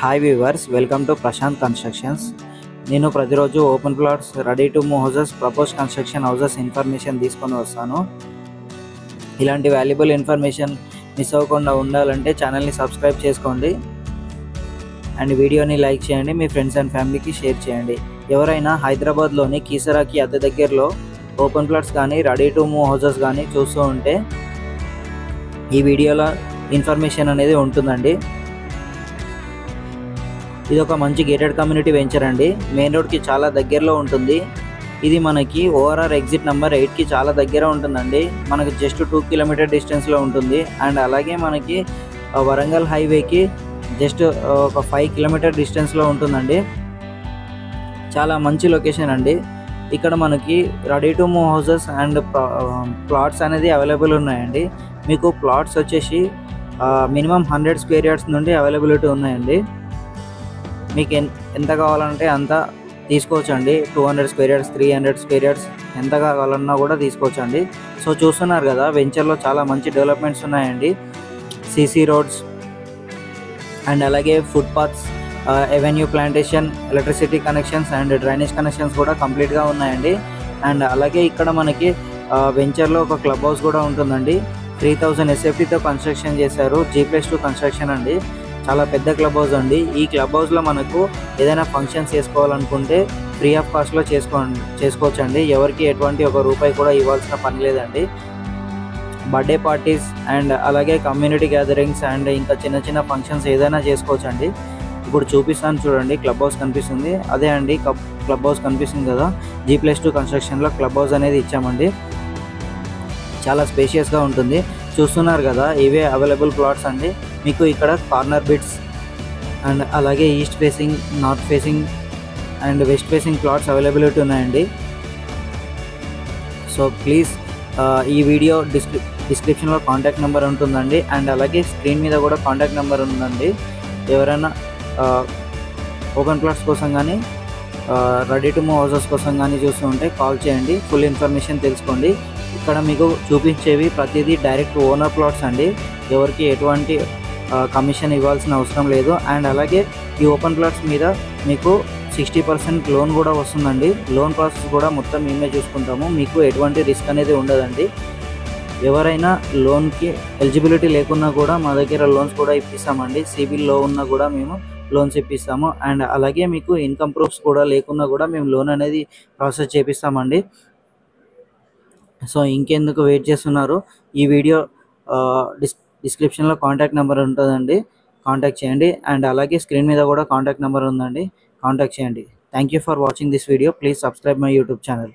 Hi viewers, welcome to Prashanth constructions. నేను ప్రతిరోజు open plots, ready to move houses, propose construction houses information తీసుకొని వస్తాను. ఇలాంటి వాల్యుబుల్ ఇన్ఫర్మేషన్ మిస్ అవ్వకుండా ఉండాలంటే ఛానల్ని సబ్స్క్రైబ్ చేసుకోండి అండ్ వీడియోని లైక్ చేయండి, మీ ఫ్రెండ్స్ అండ్ ఫ్యామిలీకి షేర్ చేయండి. ఎవరైనా హైదరాబాద్లోని కీసరాకి అతి దగ్గరలో ఓపెన్ ప్లాట్స్ కానీ రెడీ టు మూవ్ హౌసెస్ కానీ చూస్తూ ఉంటే ఈ వీడియోలో ఇన్ఫర్మేషన్ అనేది ఉంటుందండి. ఇది ఒక మంచి గేటెడ్ కమ్యూనిటీ వెంచర్ అండి. మెయిన్ రోడ్కి చాలా దగ్గరలో ఉంటుంది. ఇది మనకి ఓఆర్ఆర్ ఎగ్జిట్ నెంబర్ 8కి చాలా దగ్గర ఉంటుందండి. మనకి జస్ట్ 2 కిలోమీటర్ డిస్టెన్స్లో ఉంటుంది. అండ్ అలాగే మనకి వరంగల్ హైవేకి జస్ట్ ఒక 5 కిలోమీటర్ డిస్టెన్స్లో ఉంటుందండి. చాలా మంచి లొకేషన్ అండి. ఇక్కడ మనకి ready to move houses and plots అనేది అవైలబుల్ ఉన్నాయండి. మీకు ప్లాట్స్ వచ్చేసి మినిమం 100 స్క్వేర్ యార్డ్స్ నుండి అవైలబిలిటీ ఉన్నాయండి. మీకు ఎంత కావాలంటే అంత తీసుకోవచ్చు అండి. 200 స్క్వేర్ యార్డ్స్, 300 స్క్వేర్ యార్డ్స్ ఎంత కావాలన్నా కూడా తీసుకోవచ్చు అండి. సో చూస్తున్నారు కదా, వెంచర్లో చాలా మంచి డెవలప్మెంట్స్ ఉన్నాయండి. సీసీ రోడ్స్ అండ్ అలాగే footpaths, avenue plantation, electricity connections and drainage connections కూడా కంప్లీట్గా ఉన్నాయండి. అండ్ అలాగే ఇక్కడ మనకి వెంచర్లో ఒక క్లబ్ హౌస్ కూడా ఉంటుందండి. 3000 SFTతో కన్స్ట్రక్షన్ చేశారు. G+2 కన్స్ట్రక్షన్ అండి. చాలా పెద్ద క్లబ్ హౌస్ అండి. ఈ క్లబ్ హౌస్లో మనకు ఏదైనా ఫంక్షన్స్ చేసుకోవాలనుకుంటే ఫ్రీ ఆఫ్ కాస్ట్లో చేసుకోవచ్చు అండి. ఎవరికి ఎటువంటి ₹1 కూడా ఇవ్వాల్సిన పని లేదండి. బర్త్డే పార్టీస్ అండ్ అలాగే కమ్యూనిటీ గ్యాదరింగ్స్ అండ్ ఇంకా చిన్న చిన్న ఫంక్షన్స్ ఏదైనా చేసుకోవచ్చు అండి. ఇప్పుడు చూపిస్తాను చూడండి, క్లబ్ హౌస్ కనిపిస్తుంది. అదే అండి క్లబ్ హౌస్ కనిపిస్తుంది కదా, G+2 కన్స్ట్రక్షన్లో క్లబ్ హౌస్ అనేది ఇచ్చామండి. చాలా స్పేషియస్గా ఉంటుంది. చూస్తున్నారు కదా, ఇవే అవైలబుల్ ప్లాట్స్ అండి. మీకు ఇక్కడ కార్నర్ బిట్స్ అండ్ అలాగే east facing, north facing and west facing plots availability ఉన్నాయండి. సో ప్లీజ్ ఈ వీడియో డిస్క్రిప్షన్లో కాంటాక్ట్ నెంబర్ ఉంటుందండి. అండ్ అలాగే స్క్రీన్ మీద కూడా కాంటాక్ట్ నెంబర్ ఉందండి. ఎవరైనా ఓపెన్ ప్లాట్స్ కోసం కానీ రెడీ టు మూవ్ హౌసెస్ కోసం కానీ చూస్తూ ఉంటే కాల్ చేయండి. ఫుల్ ఇన్ఫర్మేషన్ తెలుసుకోండి. ఇక్కడ మీకు చూపించేవి ప్రతిదీ డైరెక్ట్ ఓనర్ ప్లాట్స్ అండి. ఎవరికి ఎటువంటి కమిషన్ ఇవ్వాల్సిన అవసరం లేదు. అండ్ అలాగే ఈ ఓపెన్ ప్లాట్స్ మీద మీకు 60% లోన్ కూడా వస్తుందండి. లోన్ ప్రాసెస్ కూడా మొత్తం మేమే చూసుకుంటాము. మీకు ఎటువంటి రిస్క్ అనేది ఉండదండి. ఎవరైనా లోన్కి ఎలిజిబిలిటీ లేకున్నా కూడా మా దగ్గర లోన్స్ కూడా ఇప్పిస్తామండి. సిబిల్లో ఉన్నా కూడా మేము లోన్స్ ఇప్పిస్తాము. అండ్ అలాగే మీకు ఇన్కమ్ ప్రూఫ్స్ కూడా లేకున్నా కూడా మేము లోన్ అనేది ప్రాసెస్ చేపిస్తామండి. సో ఇంకెందుకు వెయిట్ చేస్తున్నారు, ఈ వీడియో డిస్క్రిప్షన్లో కాంటాక్ట్ నెంబర్ ఉంటుందండి. కాంటాక్ట్ చేయండి. అండ్ అలాగే స్క్రీన్ మీద కూడా కాంటాక్ట్ నెంబర్ ఉందండి. కాంటాక్ట్ చేయండి. Thank you for watching this video. Please subscribe my YouTube channel.